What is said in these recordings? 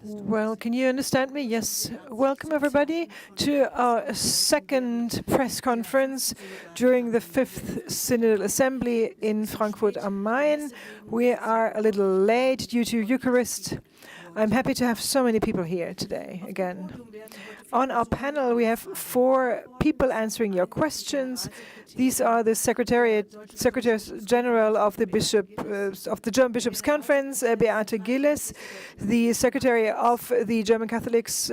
Well, can you understand me? Yes. Welcome, everybody, to our second press conference during the Fifth Synodal Assembly in Frankfurt am Main. We are a little late due to Eucharist. I'm happy to have so many people here today again. On our panel, we have 4 people answering your questions. These are the Secretaries General of the German Bishops' Conference, Beate Gilles, the Secretary of the German Catholics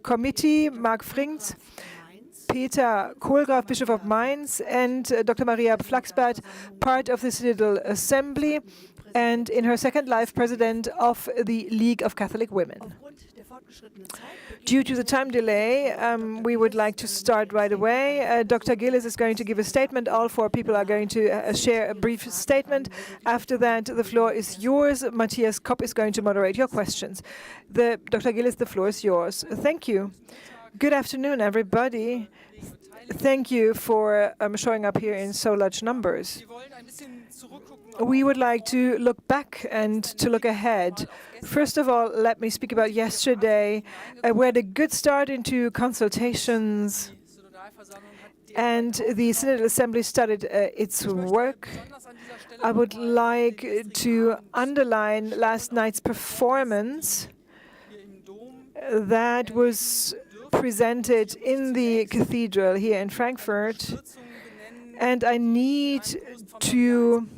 Committee, Mark Frings, Peter Kohlgraf, Bishop of Mainz, and Dr. Maria Flaxbart, part of the Synodal Assembly, and in her second life, President of the League of Catholic Women. Due to the time delay, we would like to start right away. Dr. Gilles is going to give a statement. All 4 people are going to share a brief statement. After that, the floor is yours. Matthias Kopp is going to moderate your questions. Dr. Gilles, the floor is yours. Thank you. Good afternoon, everybody. Thank you for showing up here in so large numbers. We would like to look back and to look ahead. First of all, let me speak about yesterday. We had a good start into consultations, and the Synodal Assembly started its work. I would like to underline last night's performance that was presented in the cathedral here in Frankfurt, and I need to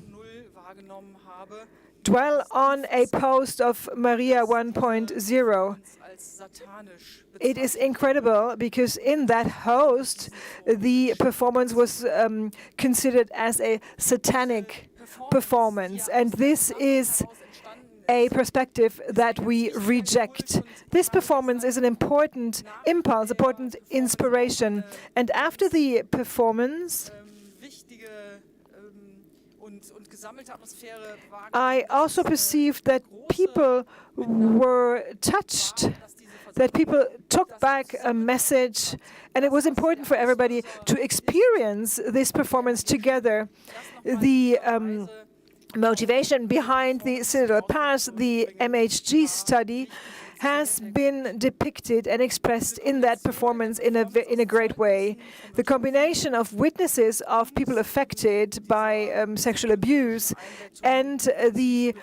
dwell on a post of Maria 1.0. It is incredible because in that host, the performance was considered as a satanic performance, and this is a perspective that we reject. This performance is an important impulse, important inspiration, and after the performance, I also perceived that people were touched, that people took back a message, and it was important for everybody to experience this performance together. The motivation behind the Synodal Pass, the MHG study, has been depicted and expressed in that performance in a great way. The combination of witnesses of people affected by sexual abuse and the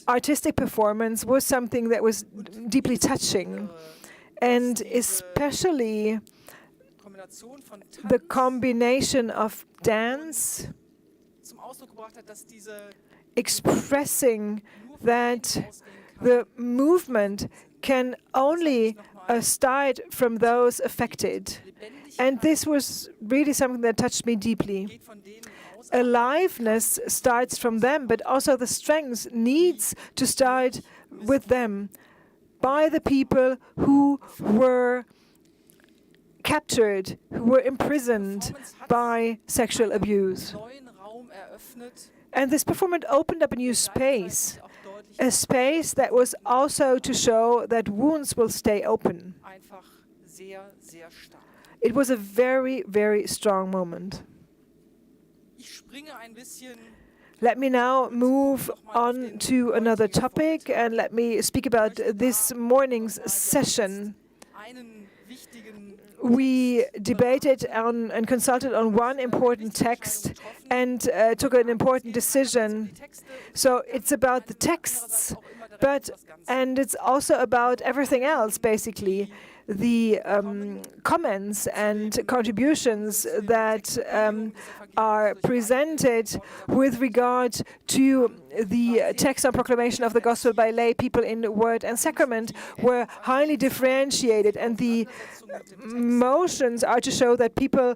artistic performance was something that was deeply touching, and especially the combination of dance expressing that the movement can only start from those affected. And this was really something that touched me deeply. Aliveness starts from them, but also the strength needs to start with them, by the people who were captured, who were imprisoned by sexual abuse. And this performance opened up a new space, a space that was also to show that wounds will stay open. It was a very, very strong moment. Let me now move on to another topic, and let me speak about this morning's session. We debated on and consulted on one important text and took an important decision. So it's about the texts, and it's also about everything else, basically. The comments and contributions that are presented with regard to the text on proclamation of the gospel by lay people in word and sacrament were highly differentiated, and the motions are to show that people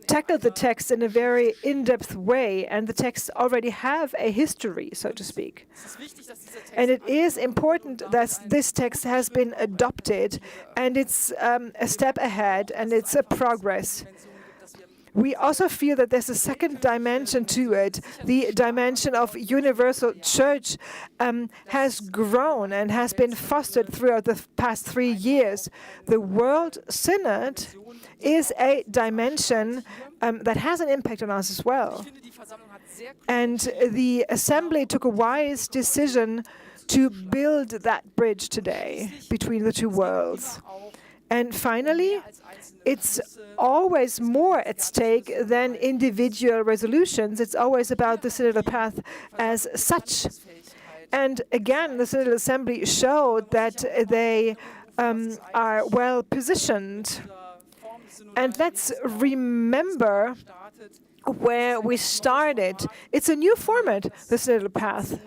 tackled the text in a very in-depth way, and the texts already have a history, so to speak. And it is important that this text has been adopted, and it's a step ahead, and it's a progress. We also feel that there's a second dimension to it. The dimension of universal church has grown and has been fostered throughout the past 3 years. The World Synod is a dimension that has an impact on us as well. And the Assembly took a wise decision to build that bridge today between the two worlds. And finally, it's always more at stake than individual resolutions. It's always about the synodal path as such. And again, the Synodal Assembly showed that they are well positioned. And let's remember where we started. It's a new format, the synodal path.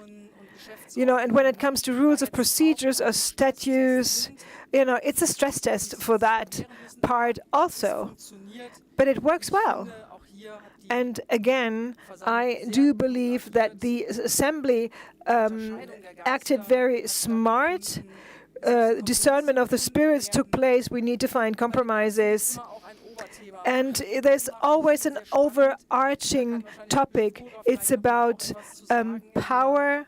And when it comes to rules of procedures or statutes, it's a stress test for that part also. But it works well. And again, I do believe that the Assembly acted very smart. Discernment of the spirits took place. We need to find compromises. And there's always an overarching topic. It's about power,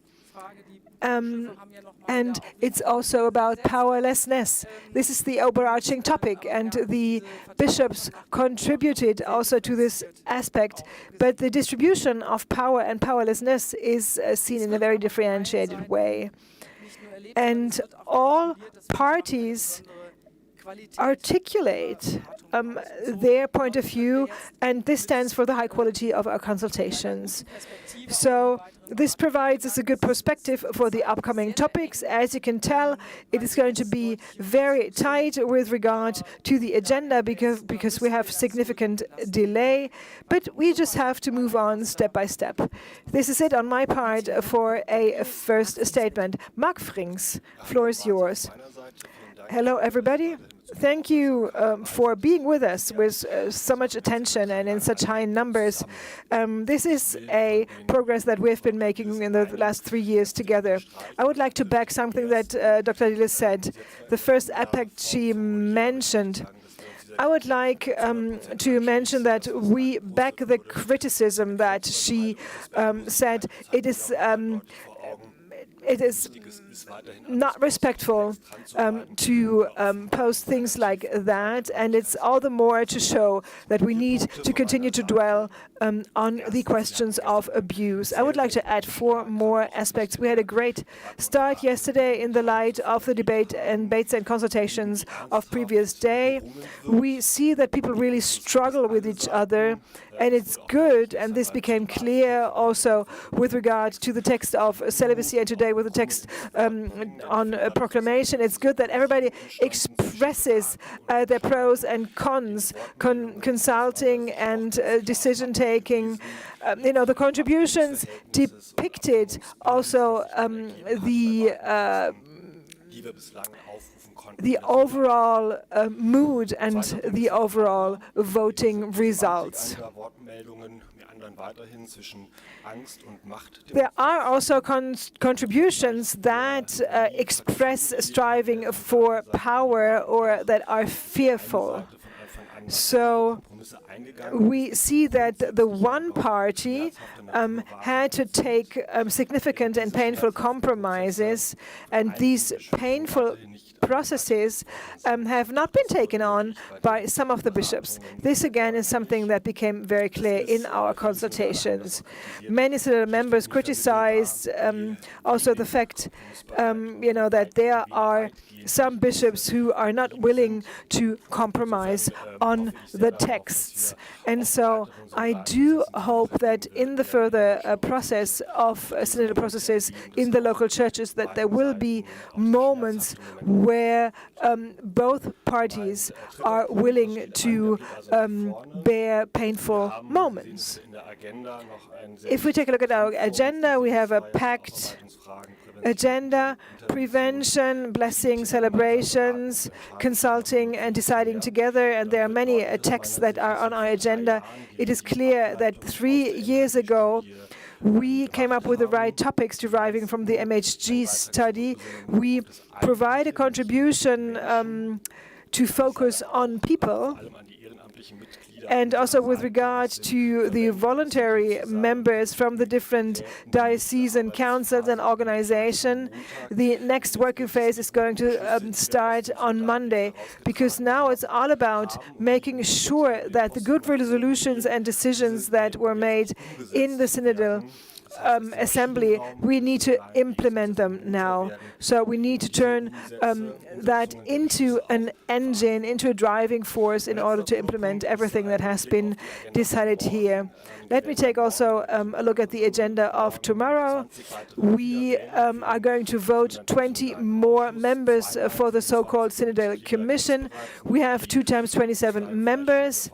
and it's also about powerlessness. This is the overarching topic, and the bishops contributed also to this aspect. But the distribution of power and powerlessness is seen in a very differentiated way. And all parties articulate their point of view, and this stands for the high quality of our consultations. So this provides us a good perspective for the upcoming topics. As you can tell, it is going to be very tight with regard to the agenda because we have significant delay, but we just have to move on step by step. This is it on my part for a first statement. Mark Frings, floor is yours. Hello, everybody. Thank you for being with us with so much attention and in such high numbers. This is a progress that we've been making in the last 3 years together. I would like to back something that Dr. Diehl said, the first aspect she mentioned. I would like to mention that we back the criticism that she said. It is not respectful to post things like that, and it's all the more to show that we need to continue to dwell on the questions of abuse. I would like to add 4 more aspects. We had a great start yesterday in the light of the debates and consultations of previous day. We see that people really struggle with each other, and it's good, and this became clear also with regard to the text of celibacy and today with the text on proclamation. It's good that everybody expresses their pros and cons, consulting and decision-taking. The contributions depicted also the overall mood and the overall voting results. There are also contributions that express striving for power or that are fearful. So we see that the one party had to take significant and painful compromises, and these painful processes have not been taken on by some of the bishops. This again is something that became very clear in our consultations. Many synodal members criticized also the fact that there are some bishops who are not willing to compromise on the texts. And so I do hope that in the further process of synodal processes in the local churches that there will be moments where both parties are willing to bear painful moments. If we take a look at our agenda, we have a packed agenda: prevention, blessing, celebrations, consulting and deciding together. And there are many texts that are on our agenda. It is clear that 3 years ago, we came up with the right topics deriving from the MHG study. We provide a contribution to focus on people. And also with regard to the voluntary members from the different diocesan councils and organization, the next working phase is going to start on Monday, because now it's all about making sure that the good resolutions and decisions that were made in the synodal Assembly, we need to implement them now. So we need to turn that into an engine, into a driving force in order to implement everything that has been decided here. Let me take also a look at the agenda of tomorrow. We are going to vote 20 more members for the so-called Synodal Commission. We have 2 times 27 members.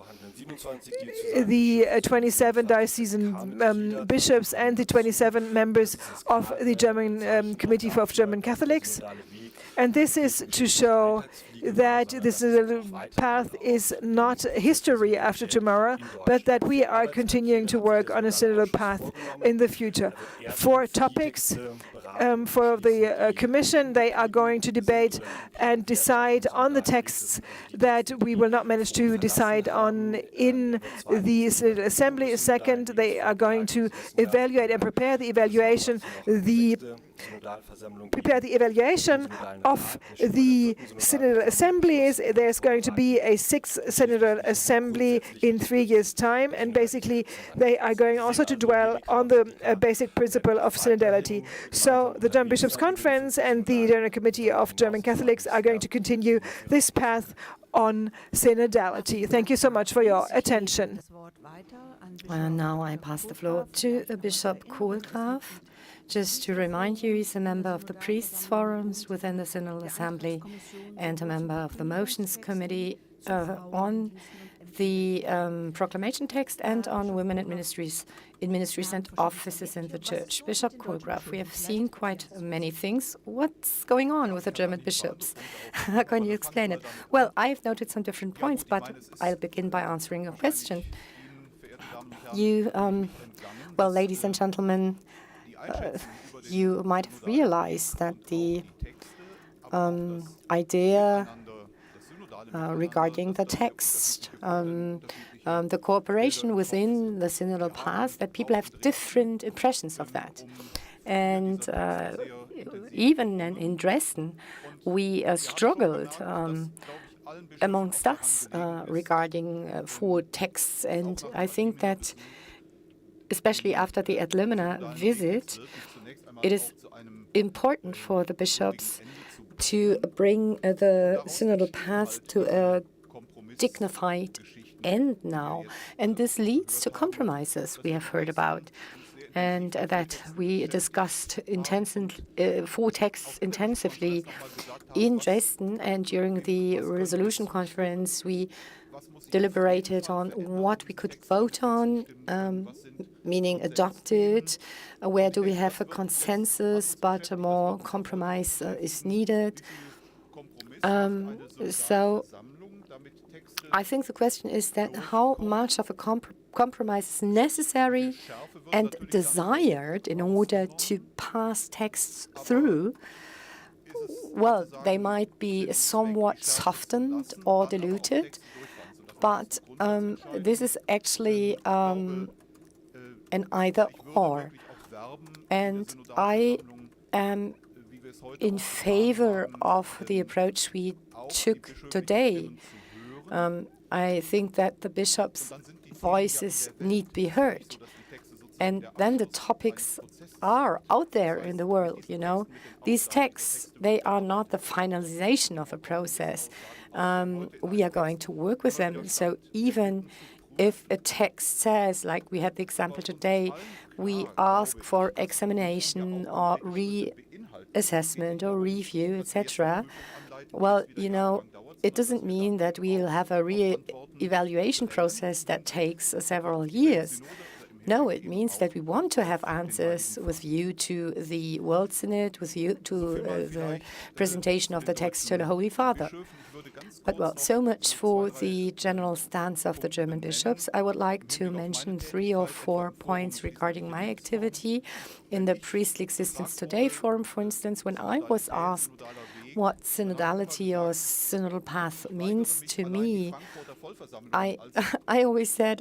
The 27 diocesan bishops and the 27 members of the German Committee of German Catholics. And this is to show that this path is not history after tomorrow, but that we are continuing to work on a synodal path in the future. 4 topics for the Commission. They are going to debate and decide on the texts that we will not manage to decide on in the Synodal Assembly. Second, they are going to evaluate and prepare the evaluation, of the Synodal Assemblies. There's going to be a 6th Synodal Assembly in 3 years' time, and basically they are going also to dwell on the basic principle of synodality. So the German Bishops' Conference and the General Committee of German Catholics are going to continue this path on synodality. Thank you so much for your attention. Now I pass the floor to Bishop Kohlgraf. Just to remind you, he's a member of the Priests' Forums within the Synodal Assembly and a member of the Motions Committee on the proclamation text and on women in ministries and offices in the church. Bishop Kohlgraf, we have seen quite many things. What's going on with the German bishops? How can you explain it? Well, I've noted some different points, but I'll begin by answering a question. You, well, ladies and gentlemen, you might have realized that the idea regarding the text, the cooperation within the synodal path, that people have different impressions of that. And even in Dresden, we struggled amongst us regarding 4 texts. And I think that especially after the ad limina visit, it is important for the bishops to bring the synodal path to a dignified end now. And this leads to compromises we have heard about, and that we discussed 4 texts intensively in Dresden. And during the resolution conference, we deliberated on what we could vote on, meaning adopted, where do we have a consensus, but a more compromise is needed. So I think the question is that how much of a compromise is necessary and desired in order to pass texts through. Well, they might be somewhat softened or diluted, but this is actually an either-or. And I am in favor of the approach we took today. I think that the bishops' voices need to be heard. And then the topics are out there in the world, you know. These texts, they are not the finalization of a process. We are going to work with them. So even if a text says, like we had the example today, we ask for examination or reassessment or review, etc. Well, you know, it doesn't mean that we'll have a re-evaluation process that takes several years. No, it means that we want to have answers with view to the World Synod, with view to the presentation of the text to the Holy Father. But, well, so much for the general stance of the German bishops. I would like to mention 3 or 4 points regarding my activity in the Priestly Existence Today forum, for instance. When I was asked what synodality or synodal path means to me, I always said,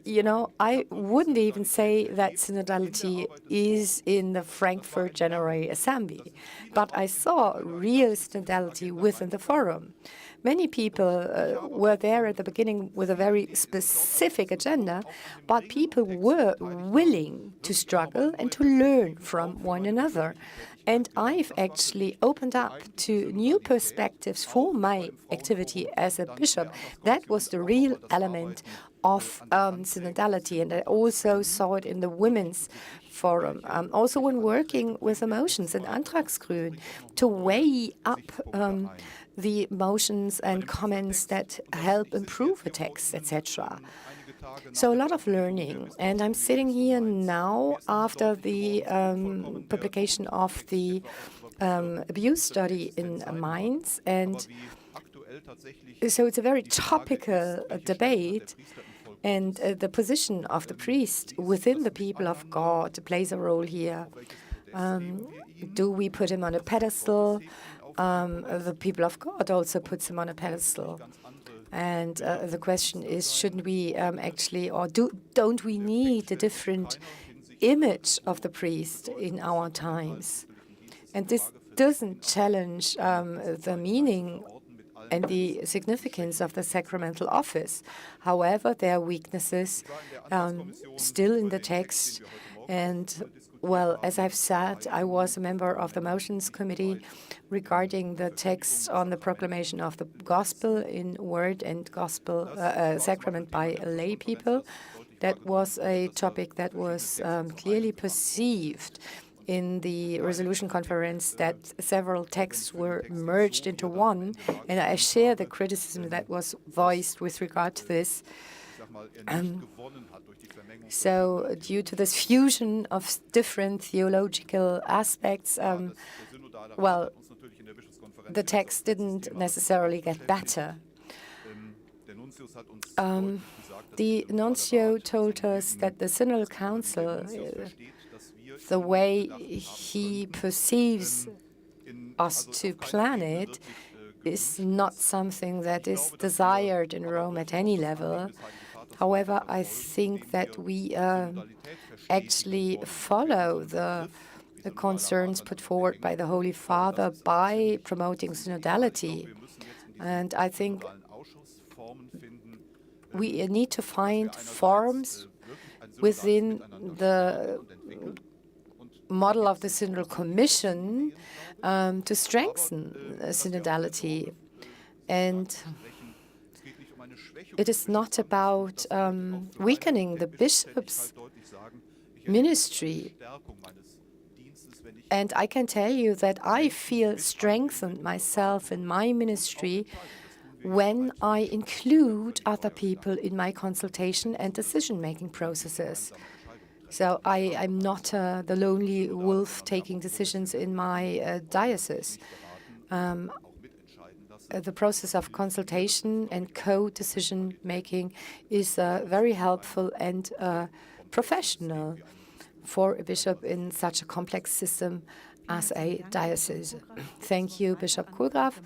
you know, I wouldn't even say that synodality is in the Frankfurt General Assembly, but I saw real synodality within the forum. Many people were there at the beginning with a very specific agenda, but people were willing to struggle and to learn from one another. And I've actually opened up to new perspectives for my activity as a bishop. That was the real element of synodality, and I also saw it in the Women's Forum. Also when working with the motions in Antragsgrün, to weigh up the motions and comments that help improve a text, etc. So a lot of learning. And I'm sitting here now after the publication of the abuse study in Mainz. And so it's a very topical debate. And the position of the priest within the people of God plays a role here. Do we put him on a pedestal? The people of God also puts him on a pedestal. And the question is, shouldn't we actually, or don't we need a different image of the priest in our times? And this doesn't challenge the meaning and the significance of the sacramental office. However, there are weaknesses still in the text. And, well, as I've said, I was a member of the Motions Committee regarding the text on the proclamation of the gospel in word and gospel sacrament by lay people. That was a topic that was clearly perceived in the resolution conference, that several texts were merged into one, and I share the criticism that was voiced with regard to this. So due to this fusion of different theological aspects, well, the text didn't necessarily get better. The nuncio told us that the Synodal Council, the way he perceives us to plan it, is not something that is desired in Rome at any level. However, I think that we actually follow the concerns put forward by the Holy Father by promoting synodality. And I think we need to find forms within the model of the Synodal Commission to strengthen synodality. And it is not about weakening the bishop's ministry. And I can tell you that I feel strengthened myself in my ministry when I include other people in my consultation and decision-making processes. So I'm not the lonely wolf taking decisions in my diocese. The process of consultation and co-decision making is very helpful and professional for a bishop in such a complex system as a diocese. Thank you, Bishop Kohlgraf.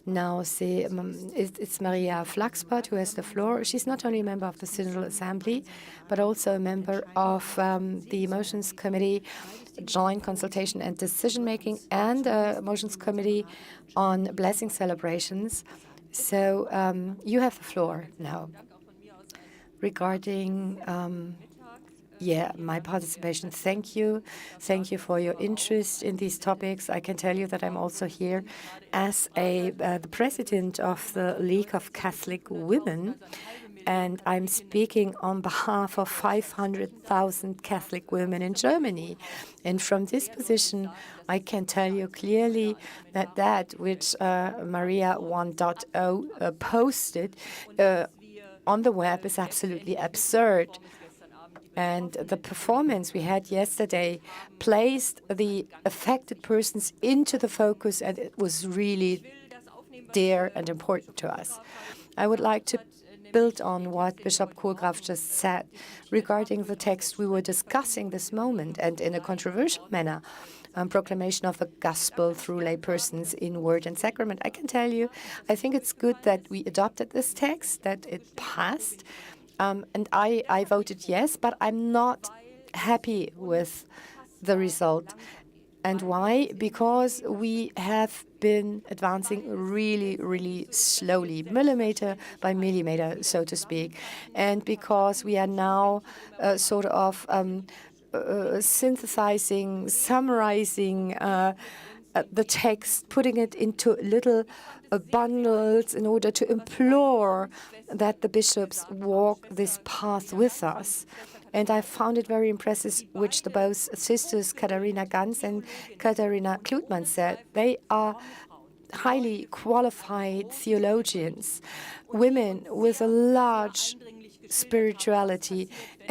Now it's Maria Flaxbart who has the floor. She's not only a member of the Synodal Assembly, but also a member of the Motions Committee, Joint Consultation and Decision Making, and the Motions Committee on Blessing Celebrations. So you have the floor now. Regarding my participation, thank you. Thank you for your interest in these topics. I can tell you that I'm also here as the president of the League of Catholic Women, and I'm speaking on behalf of 500,000 Catholic women in Germany. And from this position, I can tell you clearly that which Maria 1.0 posted on the web is absolutely absurd. And the performance we had yesterday placed the affected persons into the focus, and it was really dear and important to us. I would like to build on what Bishop Kohlgraf just said regarding the text we were discussing this moment, and in a controversial manner, proclamation of the gospel through lay persons in word and sacrament. I can tell you, I think it's good that we adopted this text, that it passed. And I voted yes, but I'm not happy with the result. And why? Because we have been advancing really, really slowly, millimeter by millimeter, so to speak. And because we are now sort of synthesizing, summarizing the text, putting it into little bundles in order to implore that the bishops walk this path with us. And I found it very impressive, which the both sisters, Katharina Ganz and Katharina Klutmann, said. They are highly qualified theologians, women with a large spirituality,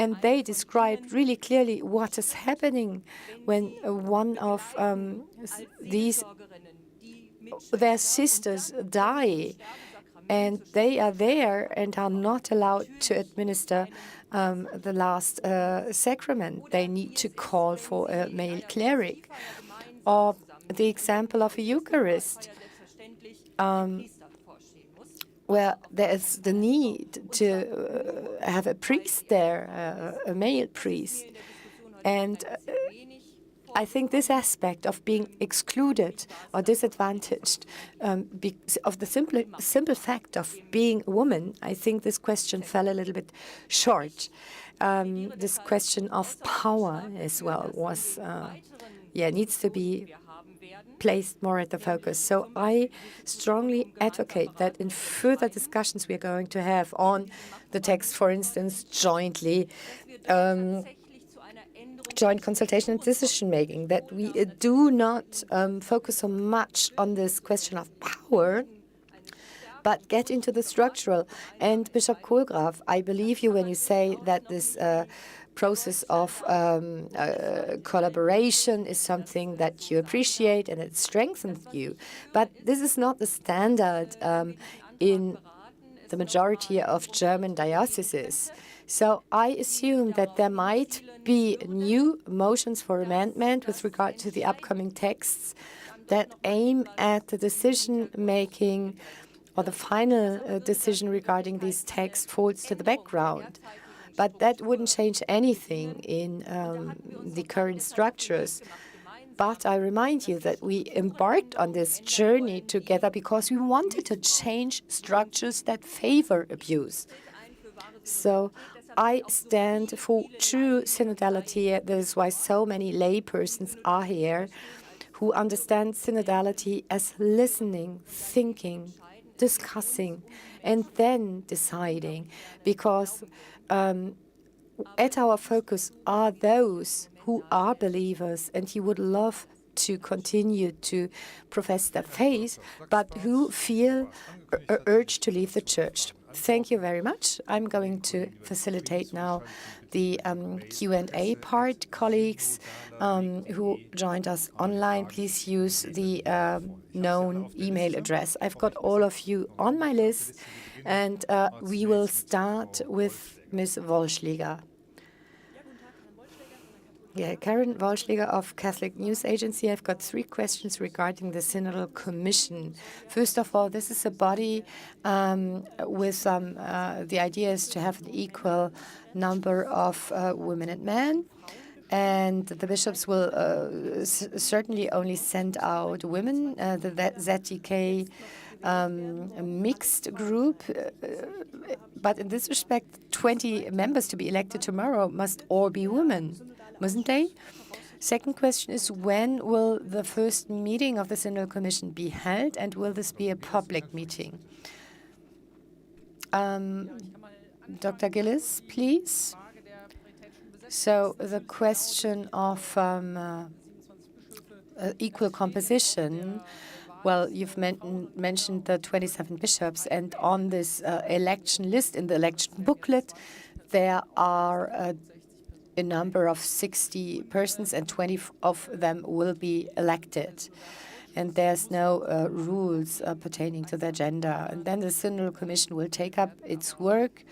and they described really clearly what is happening when one of their sisters die, and they are there and are not allowed to administer the last sacrament. They need to call for a male cleric. Or the example of a Eucharist, where there is the need to have a priest there, a male priest. And I think this aspect of being excluded or disadvantaged of the simple fact of being a woman, I think this question fell a little bit short. This question of power as well was, needs to be placed more at the focus. So I strongly advocate that in further discussions we are going to have on the text, for instance, jointly, joint consultation and decision-making, that we do not focus so much on this question of power, but get into the structural. And Bishop Kohlgraf, I believe you when you say that this process of collaboration is something that you appreciate and it strengthens you. But this is not the standard in the majority of German dioceses. So I assume that there might be new motions for amendment with regard to the upcoming texts that aim at the decision-making, or the final decision regarding these texts falls to the background. But that wouldn't change anything in the current structures. But I remind you that we embarked on this journey together because we wanted to change structures that favor abuse. So I stand for true synodality. That is why so many laypersons are here who understand synodality as listening, thinking, discussing, and then deciding. Because at our focus are those who are believers and who would love to continue to profess their faith, but who feel urged to leave the church. Thank you very much. I'm going to facilitate now the Q&A part. Colleagues who joined us online, please use the known email address. I've got all of you on my list, and we will start with Ms. Wollschläger. Karen Wollschläger of Catholic News Agency. I've got 3 questions regarding the Synodal Commission. First of all, this is a body with the idea is to have an equal number of women and men. And the bishops will certainly only send out women. The ZDK mixed group. But in this respect, 20 members to be elected tomorrow must all be women, mustn't they? Second question is, when will the first meeting of the Synodal Commission be held, and will this be a public meeting? Dr. Gillis, please. So the question of equal composition, well, you've mentioned the 27 bishops, and on this election list, in the election booklet, there are a number of 60 persons, and 20 of them will be elected. And there's no rules pertaining to their gender. And then the Synodal Commission will take up its work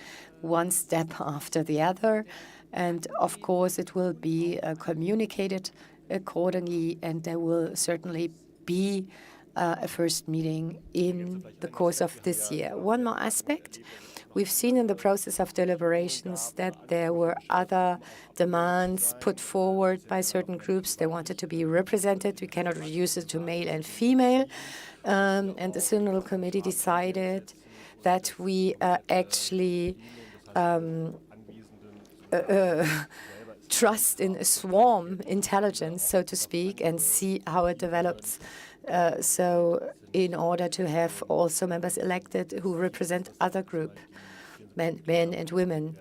one step after the other. And of course, it will be communicated accordingly, and there will certainly be a first meeting in the course of this year. One more aspect. We've seen in the process of deliberations that there were other demands put forward by certain groups. They wanted to be represented. We cannot reduce it to male and female. And the Synodal Committee decided that we actually trust in a swarm intelligence, so to speak, and see how it develops. So in order to have also members elected who represent other groups, men and women.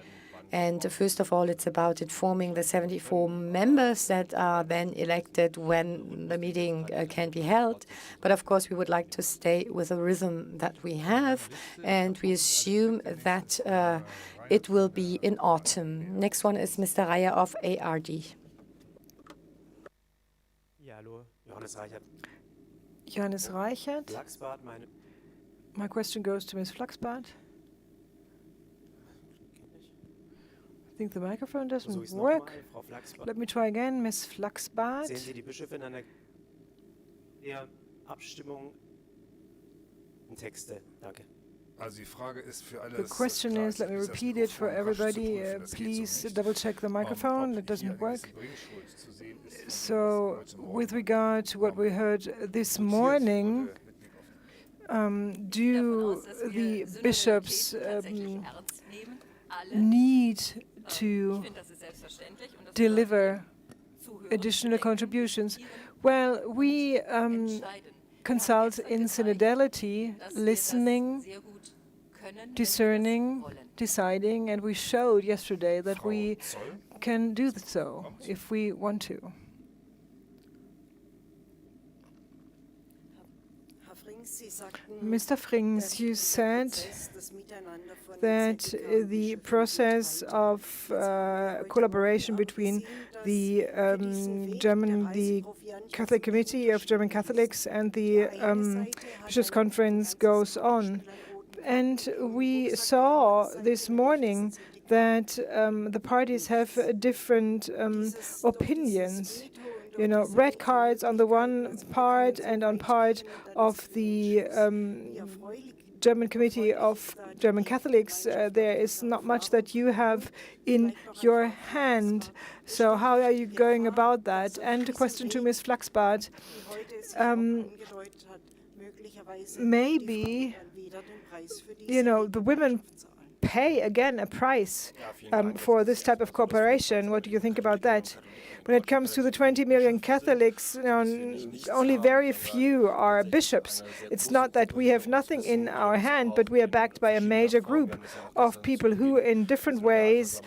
And first of all, it's about informing the 74 members that are then elected when the meeting can be held. But of course, we would like to stay with the rhythm that we have, and we assume that it will be in autumn. Next one is Mr. Reyer of ARD. Ja, hallo, Johannes Reichert. Johannes Reichert. Flachsbart, My question goes to Ms. Flaxbart. I think the microphone doesn't work. Frau Flachsbart. Let me try again, Ms. Flaxbart. Sehen Sie die Bischöfe in einer der Abstimmung in Texte? Danke. The question is, let me repeat it for everybody, please double check the microphone, it doesn't work. So, with regard to what we heard this morning, do the bishops need to deliver additional contributions? Well, we consult in synodality, listening, discerning, deciding, and we showed yesterday that we can do so if we want to. Mr. Frings, you said that the process of collaboration between the the Catholic Committee of German Catholics and the Bishops' Conference goes on. And we saw this morning that the parties have different opinions. You know, red cards on the one part, and on part of the German Committee of German Catholics, there is not much that you have in your hand. So how are you going about that? And a question to Ms. Flaxbart. Maybe, you know, the women pay again a price for this type of cooperation. What do you think about that? When it comes to the 20 million Catholics, you know, only very few are bishops. It's not that we have nothing in our hand, but we are backed by a major group of people who in different ways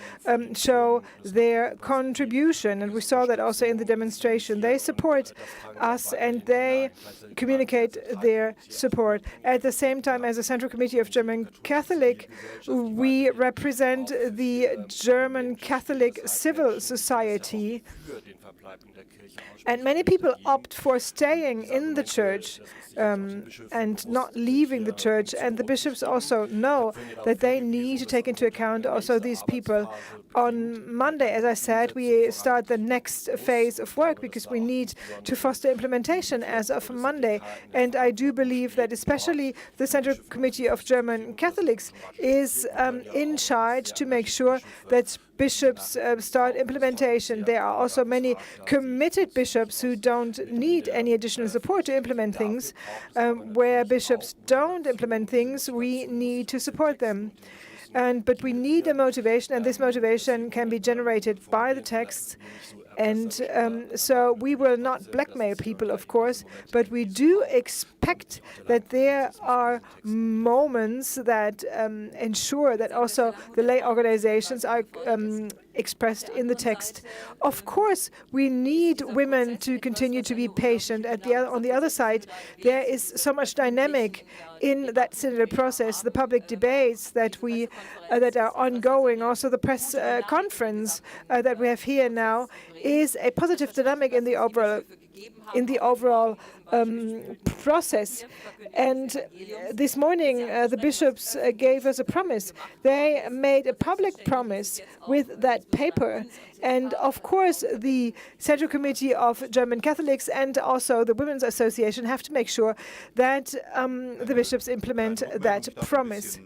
show their contribution. And we saw that also in the demonstration. They support us and they communicate their support. At the same time, as the Central Committee of German Catholic, we represent the German Catholic civil society. And many people opt for staying in the church and not leaving the church. And the bishops also know that they need to take into account also these people. On Monday, as I said, we start the next phase of work because we need to foster implementation as of Monday. And I do believe that especially the Central Committee of German Catholics is in charge to make sure that bishops start implementation. There are also many committed bishops who don't need any additional support to implement things. Where bishops don't implement things, we need to support them. But we need a motivation, and this motivation can be generated by the texts. And so we will not blackmail people, of course, but we do expect that there are moments that ensure that also the lay organizations are expressed in the text. Of course, we need women to continue to be patient. On the other side, there is so much dynamic in that synodal process, the public debates that that are ongoing, also the press conference that we have here now, is a positive dynamic in the overall process. And this morning, the bishops gave us a promise. They made a public promise with that paper. And of course, the Central Committee of German Catholics and also the Women's Association have to make sure that the bishops implement that promise.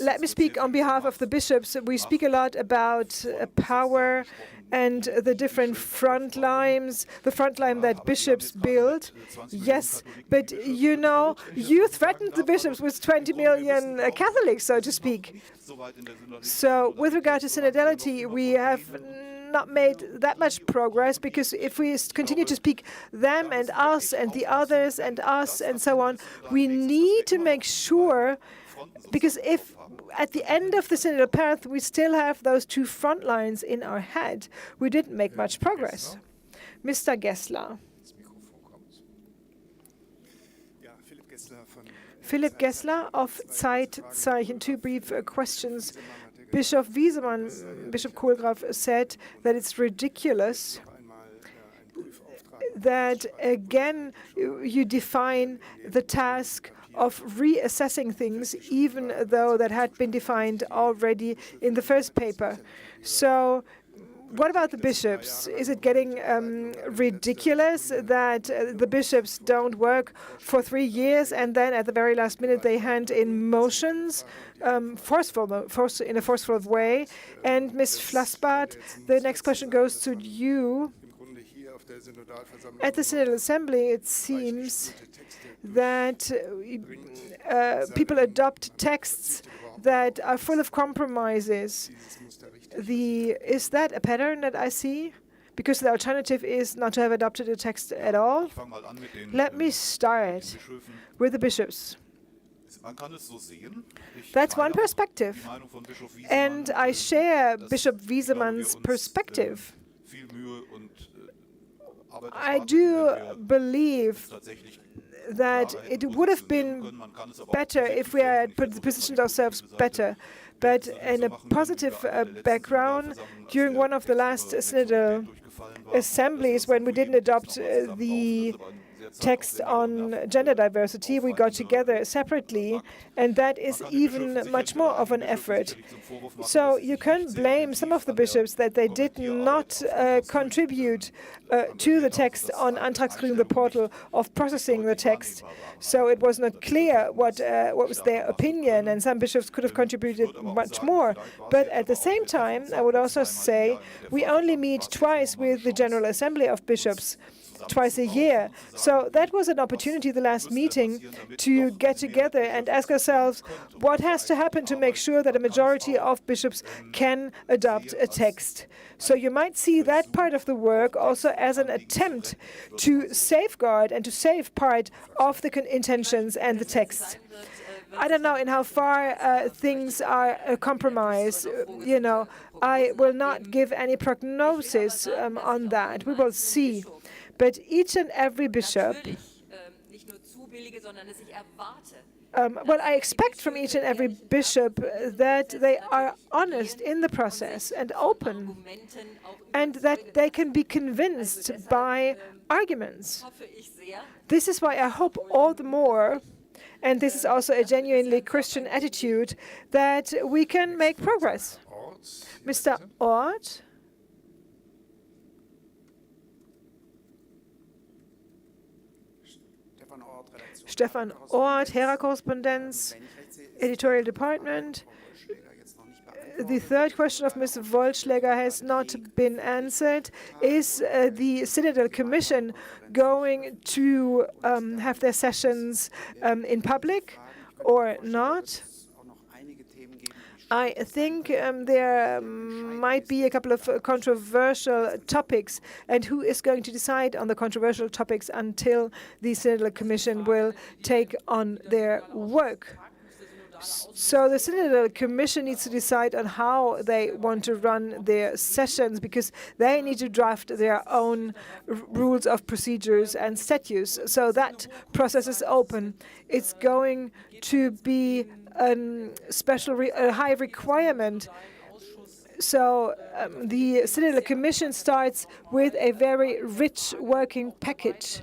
Let me speak on behalf of the bishops. We speak a lot about power and the different front lines, the front line that bishops build. Yes, but you know, you threatened the bishops with 20 million Catholics, so to speak. So with regard to synodality, we have not made that much progress, because if we continue to speak them and us and the others and us and so on, we need to make sure, because if at the end of the synodal path we still have those two front lines in our head, we didn't make much progress. Mr. Gessler. Philipp Gessler of Zeitzeichen. Two brief questions. Bishop Wiesemann, Bishop Kohlgraf, said that it's ridiculous that, again, you define the task of reassessing things, even though that had been defined already in the first paper. So what about the bishops? Is it getting ridiculous that the bishops don't work for 3 years and then at the very last minute they hand in motions in a forceful way? And Ms. Flassbart, the next question goes to you. At the Synodal Assembly, it seems that people adopt texts that are full of compromises. Is that a pattern that I see? Because the alternative is not to have adopted a text at all. Let me start with the bishops. That's one perspective. And I share Bishop Wiesemann's perspective. I do believe that it would have been better if we had positioned ourselves better. But in a positive background, during one of the last synodal assemblies, when we didn't adopt the text on gender diversity, we got together separately, and that is even much more of an effort. So you can blame some of the bishops that they did not contribute to the text on Antragsgründung, the portal of processing the text. So it was not clear what was their opinion, and some bishops could have contributed much more. But at the same time, I would also say we only meet twice with the General Assembly of Bishops, twice a year. So that was an opportunity, the last meeting, to get together and ask ourselves what has to happen to make sure that a majority of bishops can adopt a text. So you might see that part of the work also as an attempt to safeguard and to save part of the intentions and the texts. I don't know in how far things are a compromise. You know, I will not give any prognosis on that. We will see. But each and every bishop, well, I expect from each and every bishop that they are honest in the process and open, and that they can be convinced by arguments. This is why I hope all the more, and this is also a genuinely Christian attitude, that we can make progress. Mr. Ort? Stefan Ort, Hera-Korrespondenz, Editorial Department. The third question of Ms. Wollschläger has not been answered. Is the Synodal Commission going to have their sessions in public or not? I think there might be a couple of controversial topics, and who is going to decide on the controversial topics until the Synodal Commission will take on their work? So the Synodal Commission needs to decide on how they want to run their sessions, because they need to draft their own rules of procedures and statutes. So that process is open. It's going to be a high requirement. So the Synodal Commission starts with a very rich working package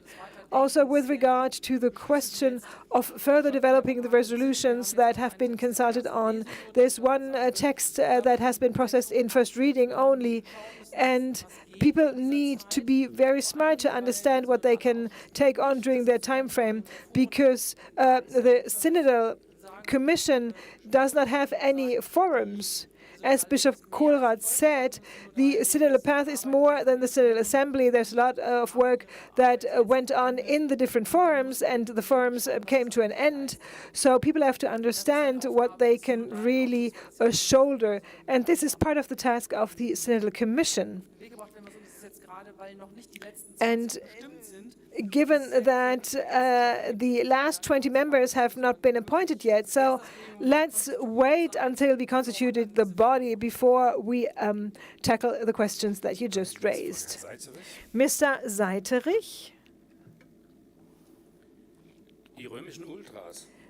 Also, with regard to the question of further developing the resolutions that have been consulted on, there's one text that has been processed in first reading only, and people need to be very smart to understand what they can take on during their time frame, because the Synodal Commission does not have any forums. As Bishop Kohlrath said, the Synodal path is more than the Synodal Assembly. There's a lot of work that went on in the different forums, and the forums came to an end. So people have to understand what they can really shoulder. And this is part of the task of the Synodal Commission. And given that the last 20 members have not been appointed yet, so let's wait until we constituted the body before we tackle the questions that you just raised. Mr. Seiterich?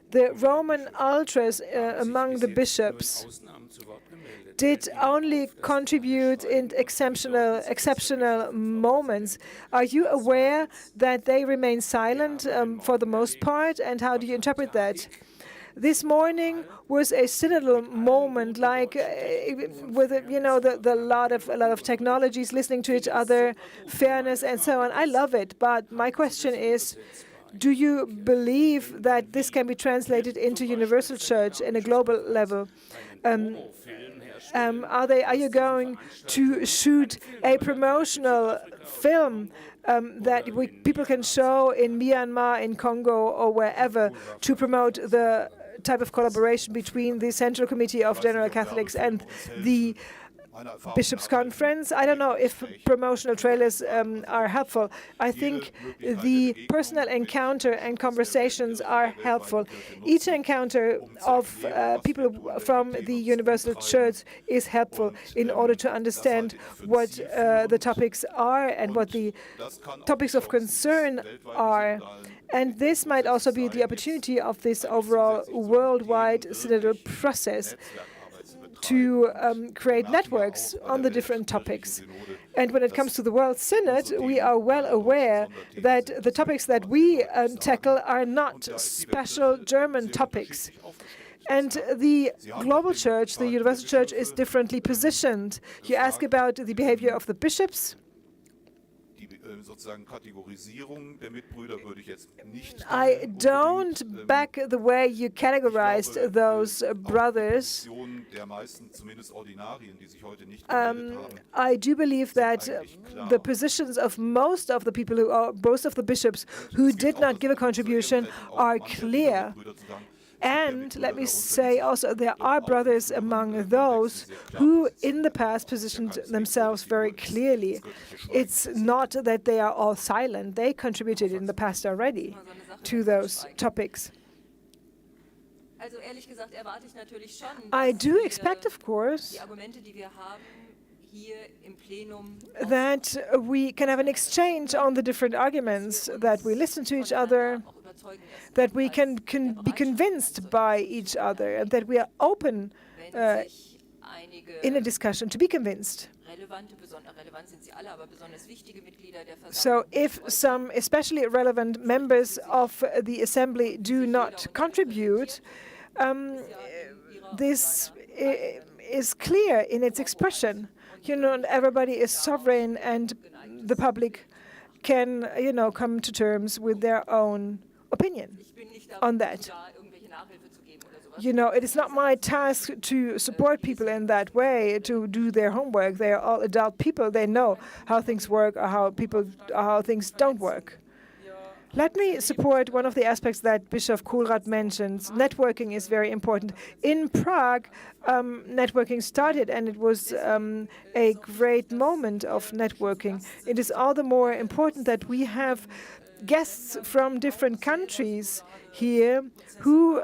The Roman ultras among the bishops did only contribute in exceptional moments. Are you aware that they remain silent for the most part, and how do you interpret that? This morning was a synodal moment, like with a lot of technologies, listening to each other, fairness, and so on. I love it, but my question is, do you believe that this can be translated into universal church in a global level? Are you going to shoot a promotional film that people can show in Myanmar, in Congo, or wherever to promote the type of collaboration between the Central Committee of General Catholics and the Bishops' Conference? I don't know if promotional trailers are helpful. I think the personal encounter and conversations are helpful. Each encounter of people from the Universal Church is helpful in order to understand what the topics are and what the topics of concern are. And this might also be the opportunity of this overall worldwide synodal process to create networks on the different topics. And when it comes to the World Synod, we are well aware that the topics that we tackle are not special German topics. And the global church, the universal church, is differently positioned. You ask about the behavior of the bishops. I don't back the way you categorized those brothers. I do believe that the positions of most of the people most of the bishops who did not give a contribution are clear. And let me say also, there are brothers among those who in the past positioned themselves very clearly. It's not that they are all silent. They contributed in the past already to those topics. I do expect, of course, that we can have an exchange on the different arguments, that we listen to each other, that we can be convinced by each other, and that we are open in a discussion to be convinced. So if some especially relevant members of the Assembly do not contribute, this is clear in its expression. Everybody is sovereign, and the public can, come to terms with their own opinion on that. It is not my task to support people in that way, to do their homework. They are all adult people. They know how things work or how things don't work. Let me support one of the aspects that Bishop Kohlrath mentions. Networking is very important. In Prague, networking started, and it was a great moment of networking. It is all the more important that we have guests from different countries here who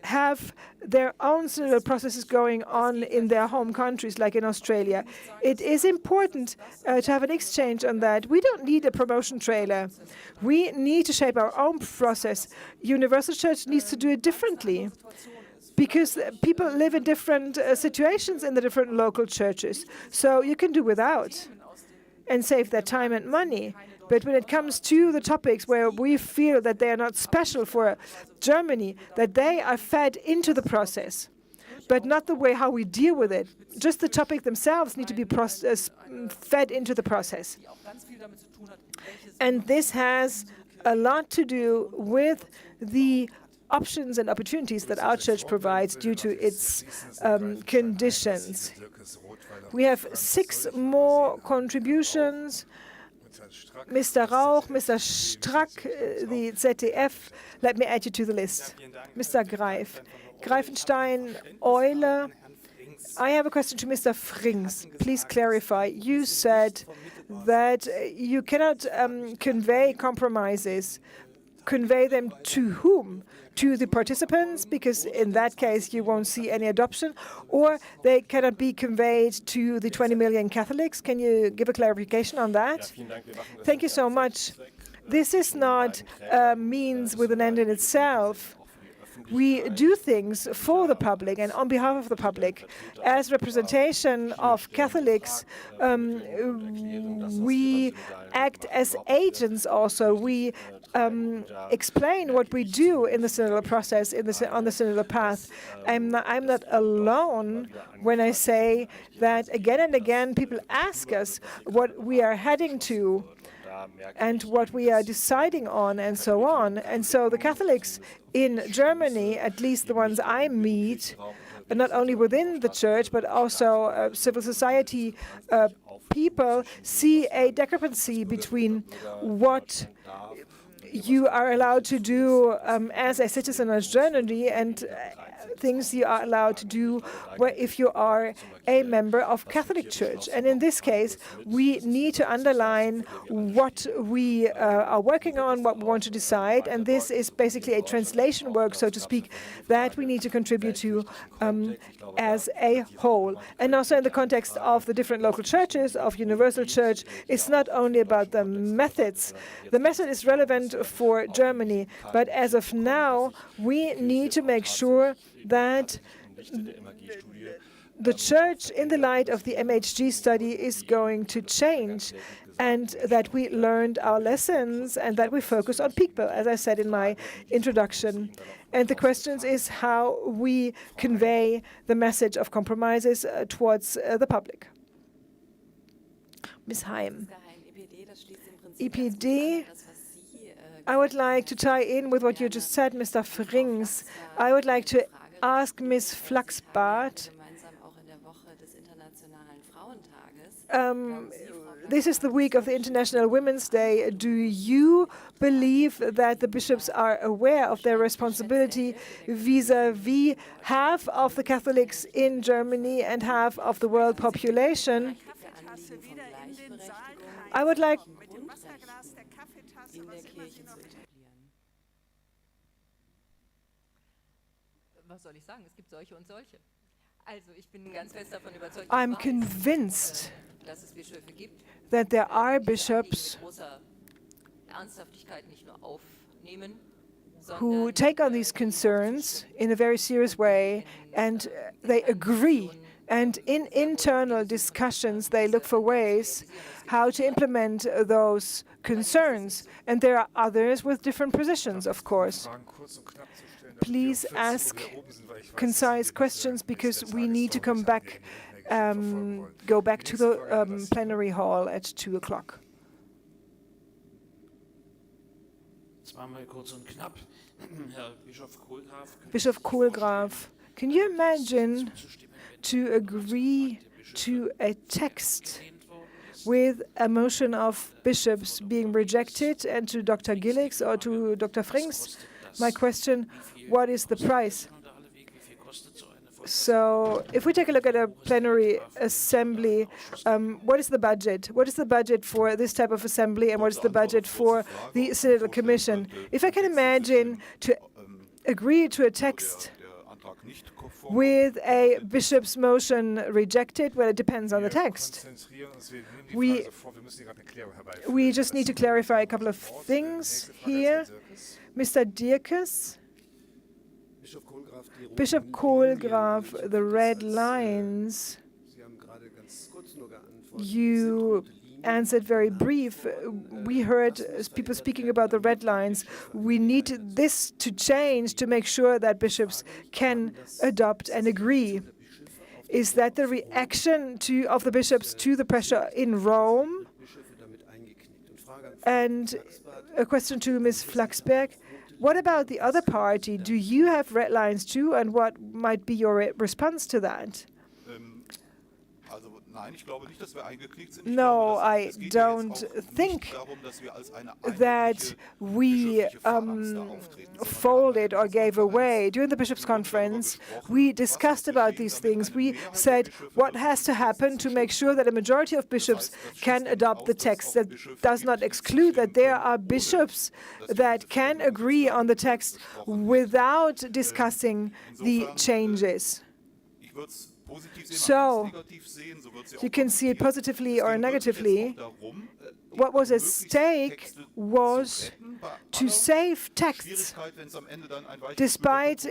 have their own synodal processes going on in their home countries, like in Australia. It is important to have an exchange on that. We don't need a promotion trailer. We need to shape our own process. Universal Church needs to do it differently, because people live in different situations in the different local churches. So you can do without and save their time and money. But when it comes to the topics where we feel that they are not special for Germany, that they are fed into the process, but not the way how we deal with it. Just the topic themselves need to be fed into the process. And this has a lot to do with the options and opportunities that our church provides due to its conditions. We have 6 more contributions. Mr. Rauch, Mr. Strack, the ZDF. Let me add you to the list. Mr. Greif. Greifenstein, Euler. I have a question to Mr. Frings. Please clarify. You said that you cannot convey compromises. Convey them to whom? To the participants, because in that case you won't see any adoption, or they cannot be conveyed to the 20 million Catholics? Can you give a clarification on that? Thank you so much. This is not a means with an end in itself. We do things for the public and on behalf of the public. As representation of Catholics, we act as agents also. We explain what we do in the synodal process, on the synodal path. I'm not alone when I say that again and again people ask us what we are heading to and what we are deciding on and so on. And so the Catholics in Germany, at least the ones I meet, not only within the church, but also civil society people, see a discrepancy between what you are allowed to do as a citizen of Germany and things you are allowed to do if you are a member of Catholic Church. And in this case, we need to underline what we are working on, what we want to decide, and this is basically a translation work, so to speak, that we need to contribute to as a whole. And also in the context of the different local churches, of Universal Church, it's not only about the methods. The method is relevant for Germany, but as of now, we need to make sure that the church, in the light of the MHG study, is going to change, and that we learned our lessons and that we focus on people, as I said in my introduction. And the question is how we convey the message of compromises towards the public. Ms. Heim. EPD, I would like to tie in with what you just said, Mr. Frings. I would like to ask Ms. Flaxbart. This is the week of the International Women's Day. Do you believe that the bishops are aware of their responsibility vis-à-vis half of the Catholics in Germany and half of the world population? I would like I'm convinced that there are bishops who take on these concerns in a very serious way, and they agree. And in internal discussions, they look for ways how to implement those concerns. And there are others with different positions, of course. Please ask concise questions, because we need to come back, go back to the plenary hall at 2 o'clock. Bishop Kohlgraf, can you imagine to agree to a text with a motion of bishops being rejected, and to Dr. Gillix or to Dr. Frings? My question, what is the price? So if we take a look at a plenary assembly, what is the budget? What is the budget for this type of assembly, and what is the budget for the Synodal Commission? If I can imagine to agree to a text with a bishop's motion rejected, well, it depends on the text. We just need to clarify a couple of things here. Mr. Dierkes, Bishop Kohlgraf, the red lines, you answered very brief. We heard people speaking about the red lines. We need this to change to make sure that bishops can adopt and agree. Is that the reaction of the bishops to the pressure in Rome? And a question to Ms. Flaxberg. What about the other party? Do you have red lines too? And what might be your response to that? No, I don't think that we folded or gave away. During the Bishops' Conference, we discussed about these things. We said what has to happen to make sure that a majority of bishops can adopt the text. That does not exclude that there are bishops that can agree on the text without discussing the changes. So you can see it positively or negatively. What was at stake was to save texts, despite,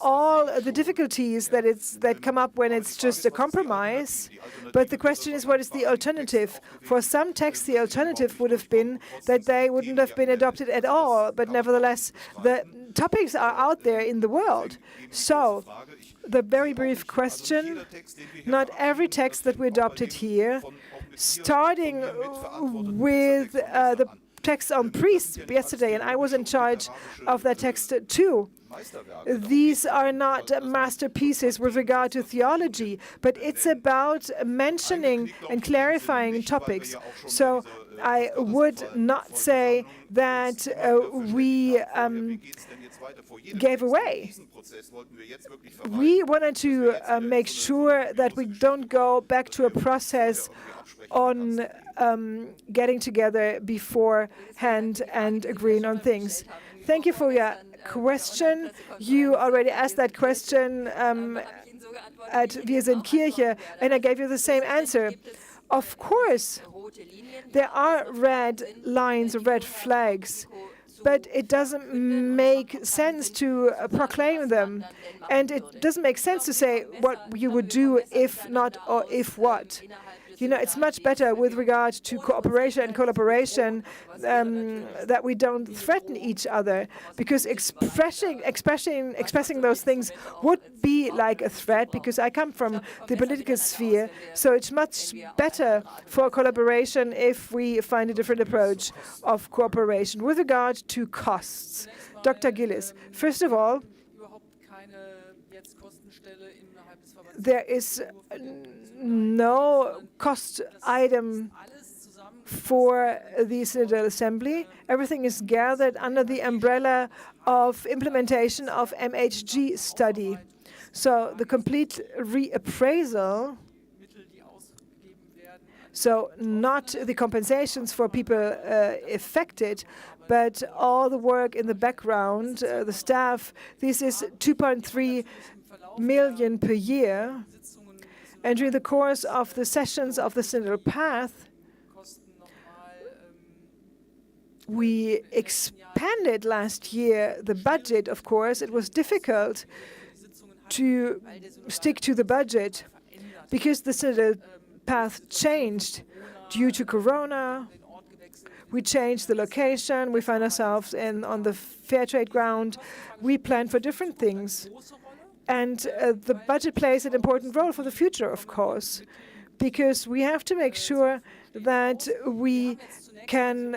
all the difficulties that come up when it's just a compromise. But the question is, what is the alternative? For some texts, the alternative would have been that they wouldn't have been adopted at all. But nevertheless, the topics are out there in the world. So the very brief question, not every text that we adopted here, starting with the text on priests yesterday, and I was in charge of that text too. These are not masterpieces with regard to theology, but it's about mentioning and clarifying topics. So I would not say that we gave away. We wanted to make sure that we don't go back to a process on getting together beforehand and agreeing on things. Thank you for your question. You already asked that question at Wir sind Kirche, and I gave you the same answer. Of course, there are red lines, red flags, but it doesn't make sense to proclaim them. And it doesn't make sense to say what you would do if not or if what. It's much better with regard to cooperation and collaboration that we don't threaten each other, because expressing those things would be like a threat, because I come from the political sphere. So it's much better for collaboration if we find a different approach of cooperation. With regard to costs, Dr. Gillis, first of all, there is no cost item for the Synodal Assembly. Everything is gathered under the umbrella of implementation of MHG study. So the complete reappraisal, so not the compensations for people affected, but all the work in the background, the staff, this is 2.3 million per year. And during the course of the sessions of the Synodal Path, we expanded last year the budget, of course. It was difficult to stick to the budget because the Synodal Path changed due to Corona. We changed the location. We find ourselves on the fair trade ground. We planned for different things. And the budget plays an important role for the future, of course, because we have to make sure that we can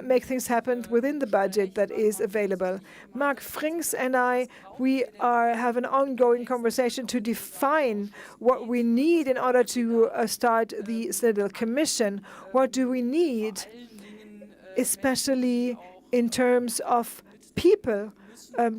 make things happen within the budget that is available. Mark Frings and I, we have an ongoing conversation to define what we need in order to start the Synodal Commission. What do we need, especially in terms of people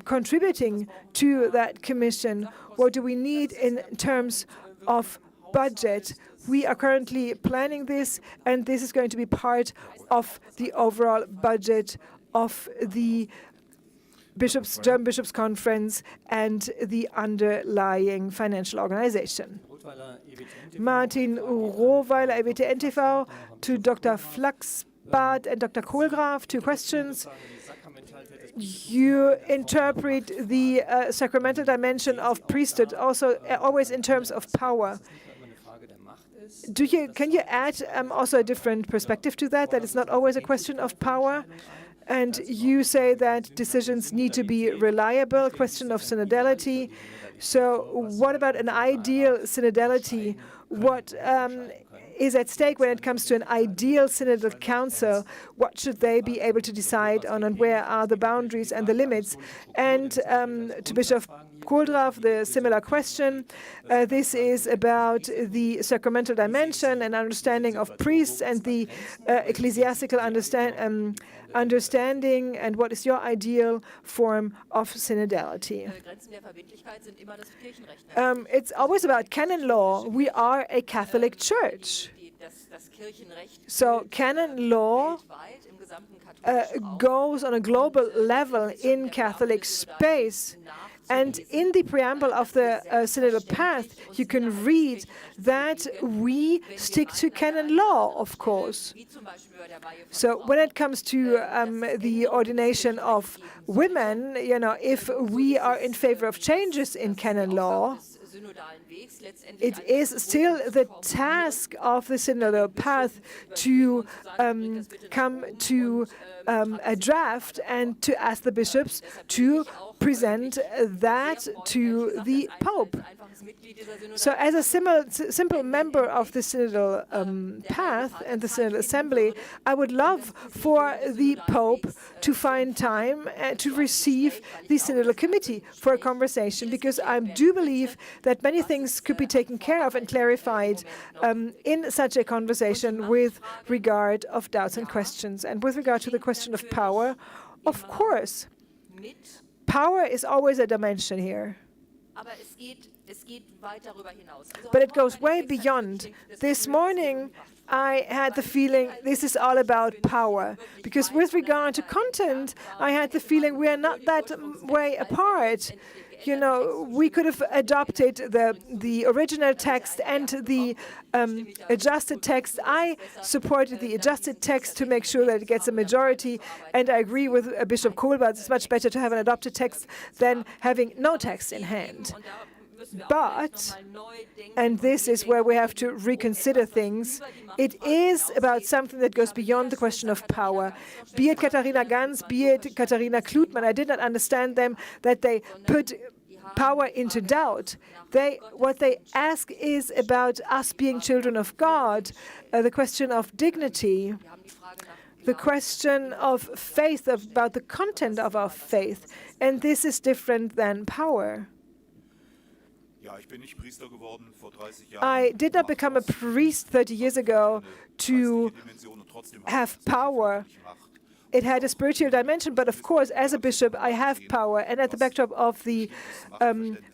contributing to that commission? What do we need in terms of budget? We are currently planning this, and this is going to be part of the overall budget of the German Bishops' Conference and the underlying financial organization. Martin Rohweiler, EWTN-TV, to Dr. Flaxbart and Dr. Kohlgraf, 2 questions. You interpret the sacramental dimension of priesthood also always in terms of power. Can you add also a different perspective to that? That it's not always a question of power. And you say that decisions need to be reliable, question of synodality. So what about an ideal synodality? What is at stake when it comes to an ideal synodal council? What should they be able to decide on, and where are the boundaries and the limits? And to Bishop Kohldraff, the similar question. This is about the sacramental dimension and understanding of priests and the ecclesiastical understanding, and what is your ideal form of synodality? It's always about canon law. We are a Catholic Church. So canon law goes on a global level in Catholic space. And in the preamble of the Synodal Path, you can read that we stick to canon law, of course. So when it comes to the ordination of women, if we are in favor of changes in canon law, it is still the task of the Synodal Path to come to a draft and to ask the bishops to present that to the Pope. So as a simple member of the Synodal Path and the Synodal Assembly, I would love for the Pope to find time to receive the Synodal Committee for a conversation, because I do believe that many things could be taken care of and clarified in such a conversation with regard of doubts and questions. And with regard to the question of power, of course, power is always a dimension here. But it goes way beyond. This morning, I had the feeling this is all about power, because with regard to content, I had the feeling we are not that way apart. We could have adopted the original text and the adjusted text. I supported the adjusted text to make sure that it gets a majority, and I agree with Bishop Kohlberg, it's much better to have an adopted text than having no text in hand. But, and this is where we have to reconsider things, it is about something that goes beyond the question of power. Be it Katharina Ganz, be it Katharina Klutmann, I did not understand them that they put power into doubt. What they ask is about us being children of God, the question of dignity, the question of faith, about the content of our faith, and this is different than power. I did not become a priest 30 years ago to have power. It had a spiritual dimension, but of course, as a bishop, I have power. And at the backdrop of the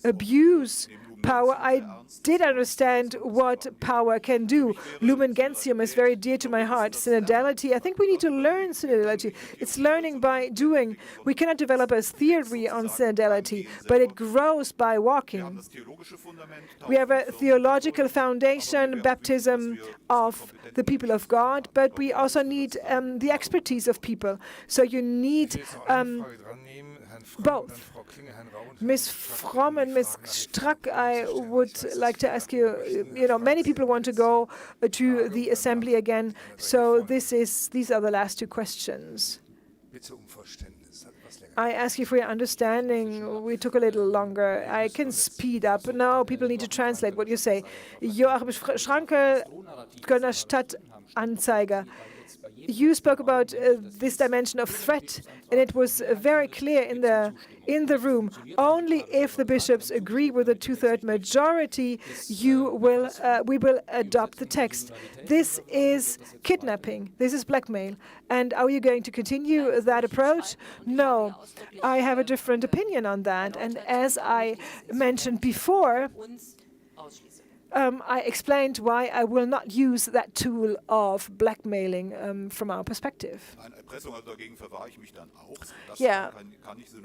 abuse power, I did understand what power can do. Lumen Gentium is very dear to my heart. Synodality, I think we need to learn synodality. It's learning by doing. We cannot develop a theory on synodality, but it grows by walking. We have a theological foundation, baptism of the people of God, but we also need the expertise of people. So you need both. Ms. Fromm and Ms. Strack, I would like to ask you, many people want to go to the assembly again, so these are the last two questions. I ask you for your understanding. We took a little longer. I can speed up. No, people need to translate what you say. Joachim Schranke, Kölner Stadtanzeiger. You spoke about this dimension of threat, and it was very clear in the room. Only if the bishops agree with a two-thirds majority, we will adopt the text. This is kidnapping. This is blackmail. And are you going to continue that approach? No, I have a different opinion on that. And as I mentioned before, I explained why I will not use that tool of blackmailing from our perspective. Yeah,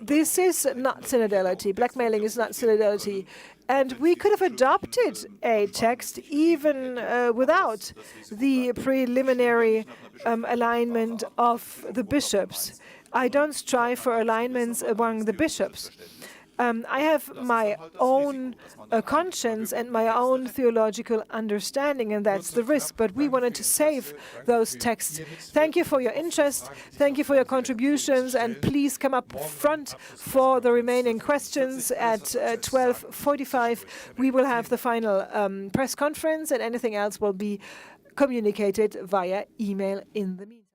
this is not synodality. Blackmailing is not synodality. And we could have adopted a text even without the preliminary alignment of the bishops. I don't strive for alignments among the bishops. I have my own conscience and my own theological understanding, and that's the risk. But we wanted to save those texts. Thank you for your interest. Thank you for your contributions. And please come up front for the remaining questions at 12:45. We will have the final press conference, and anything else will be communicated via email in the meantime.